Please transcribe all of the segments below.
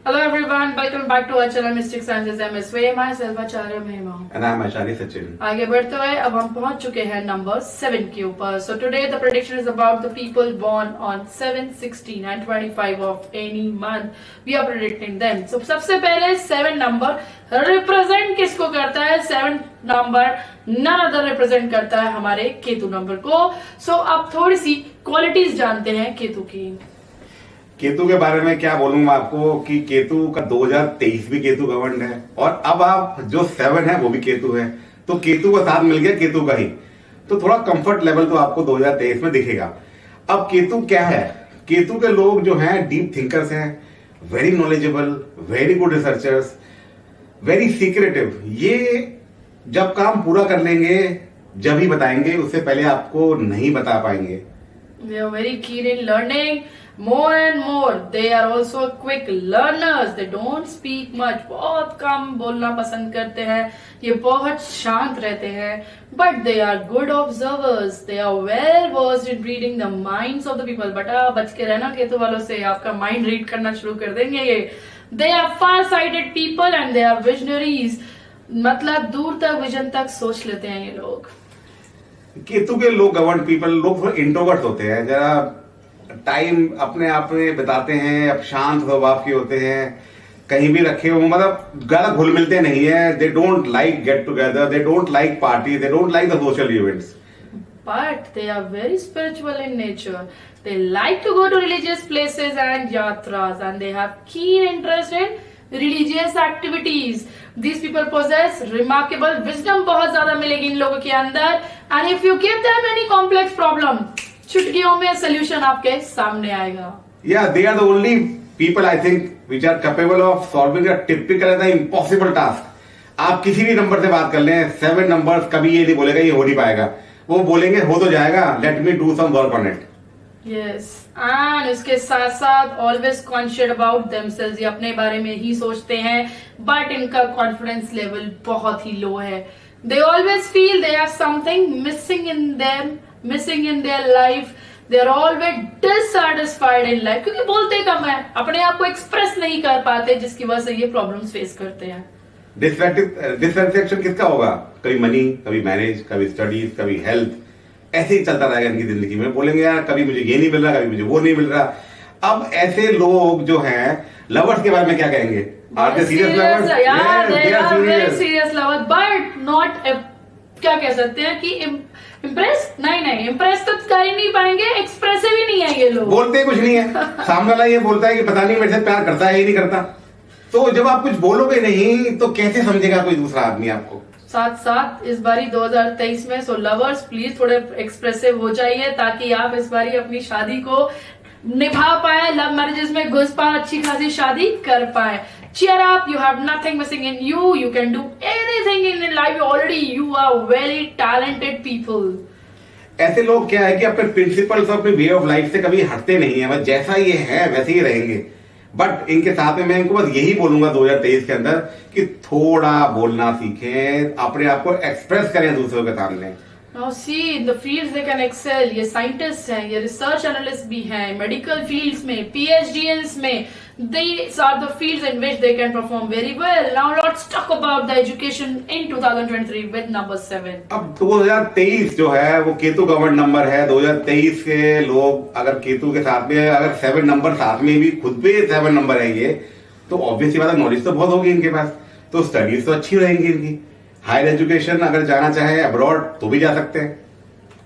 Hello everyone, welcome back to our channel Mystic Sciences MSW. Myself Acharya Mahima. And I'm Acharya Sachin. आगे बढ़ते हुए अब हम पहुंच चुके हैं नंबर 7 के ऊपर. So today the prediction is about the people born on 7, 16 and 25 of any month. We are predicting them. So सबसे पहले 7 नंबर रिप्रेजेंट किसको करता है? 7 नंबर नन अदर रिप्रेजेंट करता है हमारे केतु नंबर को. So अब थोड़ी सी क्वालिटीज जानते हैं केतु की. केतु के बारे में क्या बोलूंगा आपको कि केतु का 2023 भी केतु गवर्न है और अब आप जो 7 है वो भी केतु है, तो केतु का साथ मिल गया केतु का ही, तो थोड़ा कंफर्ट लेवल तो आपको 2023 में दिखेगा. अब केतु क्या है? केतु के लोग जो हैं डीप थिंकर्स हैं, very knowledgeable, very good researchers, very secretive. ये जब काम पूरा कर लेंगे जब ही बताएंगे, उससे पहले आपको नहीं बता पाएंगे. They are very keen in learning more and more. They are also quick learners. They don't speak much. बहुत कम बोलना पसंद करते हैं. ये बहुत शांत रहते हैं. But they are good observers. They are well versed in reading the minds of the people. बटा बच के रहना केतु वालों से, आपका माइंड रीड करना शुरू कर देंगे ये. They are far-sighted people and they are visionaries. मतलब दूर तक विजन तक सोच लेते हैं ये लोग. केतु के लोग गवर्न पीपल, लोग थोड़े इंट्रोवर्ट होते हैं, जरा टाइम अपने आप में बिताते हैं, अब शांत स्वभाव के होते हैं, कहीं भी रखे हो, मतलब ज्यादा घुल मिलते नहीं है. They don't like get together, they don't like party, they don't like the social events. But they are very spiritual in nature. They like to go to religious places and yatras, and they have keen interest in religious activities. These people possess remarkable wisdom. बहुत ज्यादा मिलेगी इन लोगों के अंदर. And if you give them any complex problem, चुटकियों में solution आपके सामने आएगा. Yeah, they are the only people I think which are capable of solving a typical and the impossible task. आप किसी भी नंबर से बात कर लें, 7 नंबर्स कभी ये नहीं बोलेगा ये हो नहीं पाएगा. वो बोलेंगे हो तो जाएगा, let me do some work on it. Yes, and इसके साथ साथ always conscious about themselves. ये अपने बारे में ही सोचते हैं, but इनका confidence level बहुत ही low है. They always feel they have something missing in them, missing in their life. They are always dissatisfied in life. क्योंकि बोलते कम है, अपने आप को express नहीं कर पाते, जिसकी वजह से ये problems face करते हैं. डिससेटिस्फेक्शन किसका होगा? कभी मनी, कभी मैरिज, कभी स्टडीज, कभी हेल्थ. ऐसे ही चलता रहेगा इनकी जिंदगी में. बोलेंगे यार कभी मुझे ये नहीं मिल रहा, कभी मुझे वो नहीं मिल रहा. अब ऐसे लोग जो हैं, लवर्स के बारे में क्या कहेंगे? Are they serious lovers? They are very serious lovers, but not क्या कह सकते हैं कि इम्प्रेस नहीं, इम्प्रेस तो कर ही नहीं पाएंगे, एक्सप्रेसिव ही नहीं है ये लोग. बोलते कुछ नहीं है. सामने वाला ये बोलता है कि पता नहीं मेरे से प्यार करता है, ये नहीं करता. तो जब आप कुछ बोलोगे नहीं तो कैसे समझेगा कोई दूसरा आदमी आपको? साथ साथ इस बारी 2023 में सो लवर्स प्लीज थोड़े एक्सप्रेसिव हो जाइए, ताकि आप इस बारी अपनी शादी को निभा पाए, लव मैरिजेस में घुस पाए, अच्छी खासी शादी कर पाए. Cheer up, you have nothing missing in you. You can do anything in life. Already you are very talented people. ऐसे लोग क्या है कि अपने प्रिंसिपल्स और अपने वे ऑफ लाइफ से कभी हटते नहीं है. बस जैसा ये है वैसे ही रहेंगे. बट इनके साथ में मैं इनको बस यही बोलूंगा 2023 के अंदर कि थोड़ा बोलना सीखें, अपने आप को एक्सप्रेस करें दूसरों के सामने. Now see, in the fields they can excel. ये साइंटिस्ट हैं, ये रिसर्च एनालिस्ट भी हैं, मेडिकल फील्ड्स में, PhDs में. These are the fields in which they can perform very well. Now let's talk about the education in 2023 with number 7. अब 2023 जो है वो केतु गवर्न नंबर है. 2023 के लोग अगर केतु के साथ में अगर 7 नंबर साथ में भी खुद पे 7 नंबर है ये, तो ऑब्वियसली बात है नॉलेज तो बहुत होगी इनके पास, तो स्टडीज तो अच्छी रहेंगी इनकी. हायर एजुकेशन अगर जाना चाहे अब्रॉड तो भी जा सकते हैं.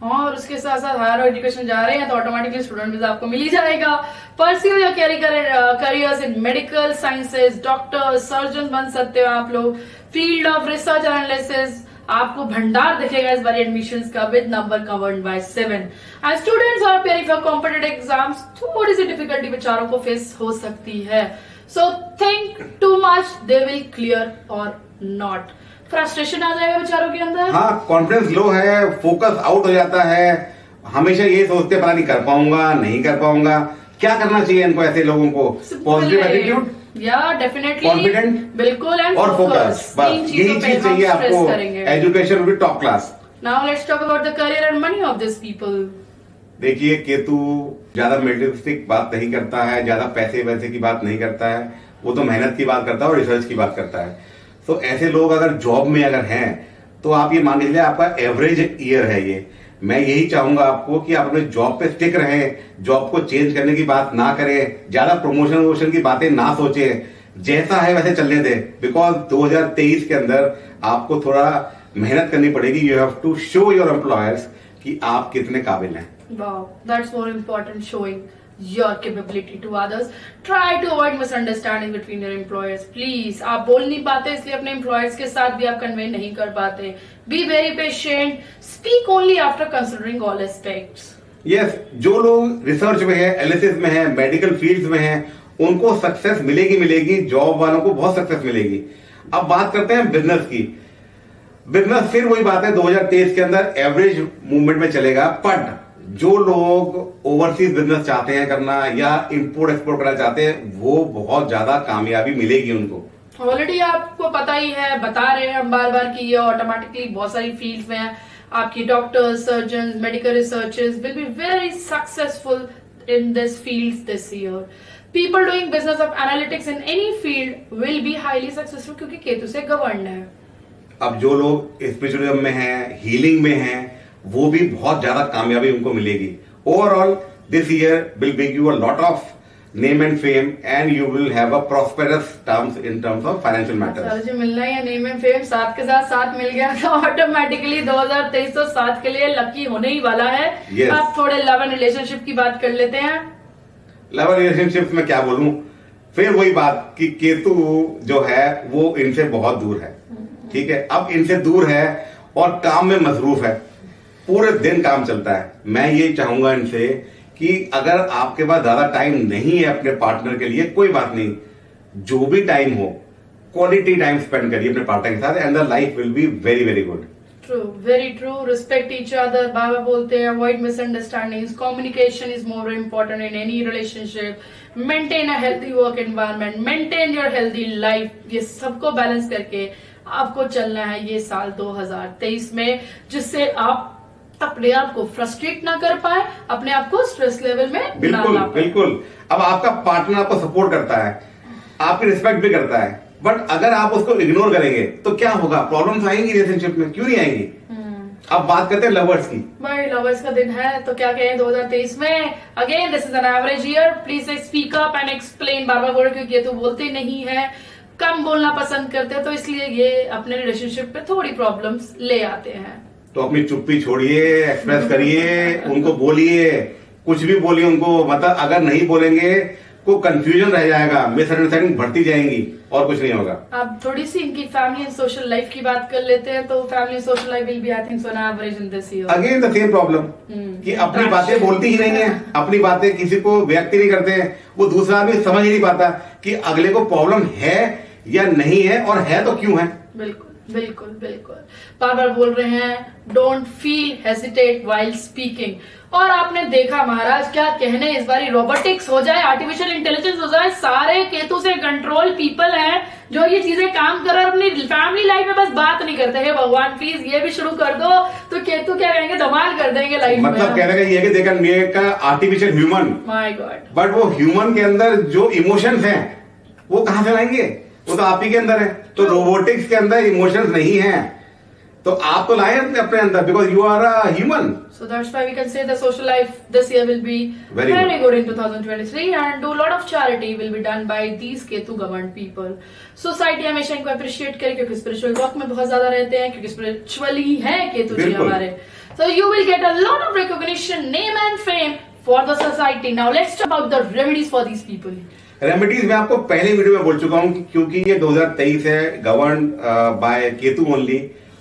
और उसके साथ साथ हायर एजुकेशन जा रहे हैं तो ऑटोमेटिकली स्टूडेंट वीजा आपको मिल ही जाएगा. परस्यू या करियर्स इन मेडिकल साइंसेज, डॉक्टर, सर्जन बन सकते हो आप लोग. फील्ड ऑफ रिसर्च एनालिसिस आपको भंडार दिखेगा इस बार एडमिशंस का with number covered by 7. And students are preparing for competitive exams. थोड़ी सी डिफिकल्टी बेचारों को फेस हो सकती है. So think too much, they will clear और नॉट. फ्रस्ट्रेशन आ जाएगा बेचारों के अंदर. हाँ, कॉन्फिडेंस लो है, फोकस आउट हो जाता है. हमेशा ये सोचते पता नहीं कर पाऊंगा नहीं कर पाऊंगा. क्या करना चाहिए इनको ऐसे लोगों को? पॉजिटिव एटीट्यूड, या डेफिनेटली कॉन्फिडेंट, बिल्कुल, एंड और फोकस. बस यही चीज चाहिए आपको. Education with top class. Now let's talk about the career and money of this people. देखिए केतु ज्यादा मेटेरियलिस्टिक बात नहीं करता है, ज्यादा पैसे वैसे की बात नहीं करता है. वो तो मेहनत की बात करता है और रिसर्च की बात करता है। तो ऐसे लोग अगर जॉब में अगर हैं तो आप ये मान लीजिए आपका एवरेज ईयर है ये। मैं यही चाहूंगा आपको कि आप अपने जॉब पे स्टिक रहें, जॉब को चेंज करने की बात ना करें, ज्यादा प्रमोशन वमोशन की बातें ना सोचें, जैसा है वैसे चलने दें। बिकॉज 2023 के अंदर आपको थोड़ा मेहनत करनी पड़ेगी। You have to show your employers कि आप कितने काबिल हैं। Wow, that's more important, showing your capability to others. Try to avoid misunderstanding between your employers. Please, आप बोल नहीं पाते इसलिए अपने employers के साथ भी आप convey नहीं कर पाते. Be very patient. Speak only after considering all aspects. Yes, जो लोग रिसर्च में है, एनालिसिस में है, मेडिकल फील्ड्स में है, उनको सक्सेस मिलेगी। जॉब वालों को बहुत सक्सेस मिलेगी। अब बात करते हैं बिजनेस की। बिजनेस फिर वही बात है, 2023 के अंदर एवरेज मूवमेंट में चलेगा। बट जो लोग ओवरसीज बिजनेस चाहते हैं करना या इंपोर्ट एक्सपोर्ट करना चाहते हैं, वो बहुत ज्यादा कामयाबी मिलेगी उनको। ऑलरेडी आपको पता ही है, बता रहे हैं हम बार बार कि ये ऑटोमेटिकली बहुत सारी फील्ड्स में है। आपकी doctors, surgeon, medical researchers will be very successful in this fields this year. People doing business of analytics in any field will be highly successful क्योंकि केतु से गवर्न है। अब जो लोग स्पिरिचुअलिज्म में हैं, हीलिंग में हैं, वो भी बहुत ज्यादा कामयाबी उनको मिलेगी। Overall this year will bring you a lot of name and fame and you will have a prosperous terms in terms of financial matters. जो मिलना है नेम एंड फेम, साथ के साथ साथ मिल गया तो ऑटोमेटिकली 2023 तो साथ के लिए लकी होने ही वाला है। Yes. आप थोड़े लव एंड रिलेशनशिप की बात कर लेते हैं। लव एंड रिलेशनशिप में क्या बोलूं, फिर वही बात कि केतु जो है वो इनसे बहुत दूर है। ठीक है, अब इनसे दूर है और काम में मसरूफ है, पूरे दिन काम चलता है। मैं ये चाहूंगा इनसे कि अगर आपके पास ज्यादा टाइम नहीं है अपने पार्टनर के लिए, कोई बात नहीं, जो भी टाइम हो क्वालिटी टाइम स्पेंड करिए अपने पार्टनर के साथ and the life will be very very good. True, very true. Respect each other, बाबा बोलते हैं, avoid misunderstandings, communication is more important in any relationship, maintain a healthy work environment, maintain your healthy life. ये सबको balance करके आपको चलना है ये साल 2023 में, जिससे आप अपने आप को फ्रस्ट्रेट ना कर पाए, अपने आप को स्ट्रेस लेवल में बिल्कुल ना ला पाए। बिल्कुल। अब आपका पार्टनर आपको सपोर्ट करता है, आपकी रिस्पेक्ट भी करता है, बट अगर आप उसको इग्नोर करेंगे तो क्या होगा? प्रॉब्लम्स आएंगी रिलेशनशिप में, क्यों नहीं आएंगी? अब बात करते हैं लवर्स की। भाई लवर्स का दिन है तो क्या कहें 2023 में। Again this is an average year, please speak up and explain. बार बार बोल रहे क्योंकि ये तो बोलते नहीं है, कम बोलना पसंद करते हैं, तो इसलिए ये अपने रिलेशनशिप पे थोड़ी प्रॉब्लम्स ले आते हैं। तो अपनी चुप्पी छोड़िए, एक्सप्रेस करिए, उनको बोलिए, कुछ भी बोलिए उनको। मतलब अगर नहीं बोलेंगे को कंफ्यूजन रह जाएगा, मिसअंडरस्टैंडिंग बढ़ती जाएंगी और कुछ नहीं होगा। अब थोड़ी सी इनकी फैमिली एंड सोशल लाइफ की बात कर लेते हैं। तो family and social life will be I think so an average in this year. Again the same problem कि अपनी बातें बोलती ही नहीं है, अपनी बातें किसी को व्यक्त नहीं करते हैं। वो दूसरा आदमी समझ ही नहीं पाता कि अगले को प्रॉब्लम है या नहीं है, और है तो क्यों है। बिल्कुल बिल्कुल बिल्कुल। बार बार बोल रहे हैं don't feel hesitate while speaking. और आपने देखा महाराज, क्या कहने, इस बारी रोबोटिक्स हो जाए, आर्टिफिशियल इंटेलिजेंस हो जाए, सारे केतु से कंट्रोल पीपल हैं जो ये चीजें काम कर रहे हैं, अपनी फैमिली लाइफ में बस बात नहीं करते हैं। भगवान प्लीज ये भी शुरू कर दो, तो केतु क्या कहेंगे, धमाल कर देंगे लाइफ में। मतलब कहने का ये है कि देखा make artificial human, my God, but वो ह्यूमन के अंदर जो इमोशंस हैं वो कहां से लाएंगे? वो तो आप ही के अंदर है। तो रोबोटिक्स के अंदर इमोशंस नहीं है, तो आप तो लाए अपने अंदर, because you are a human. So that's why we can say the social life this year will be very good in 2023 and do a lot of charity will be done by these Ketu governed people. Society हमेशा इनको appreciate करे क्योंकि spiritual work में बहुत ज्यादा रहते हैं, क्योंकि स्पिरिचुअली है केतु जी हमारे। So you will get a lot of recognition, name and fame for the society. Now let's talk about the remedies for these people. Remedies मैं आपको पहले वीडियो में बोल चुका हूं कि क्योंकि ये 2023 है, गवर्न बाय केतु ओनली,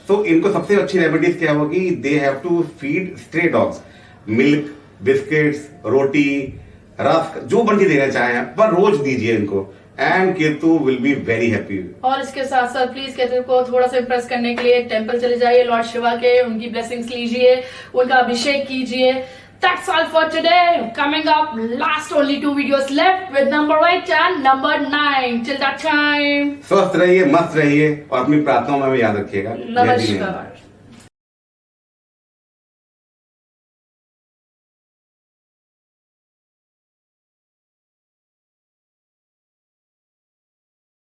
तो इनको सबसे अच्छी रेमेडीज क्या होगी? They have to feed stray dogs, milk, biscuits, roti, rusk, जो बन के देना चाहें, पर रोज दीजिए इनको, and Ketu will be very happy. और इसके साथ साथ प्लीज केतु को थोड़ा सा इम्प्रेस करने के लिए टेम्पल चले जाइए, लॉर्ड शिवा के, उनकी ब्लेसिंग्स लीजिए, उनका अभिषेक कीजिए। That's all for today. Coming up, last only 2 videos left with number 8 and number 9. Till that time, स्वस्थ रहिए, मस्त रहिए और अपनी प्रार्थनाओं में भी याद रखिएगा। नमस्कार।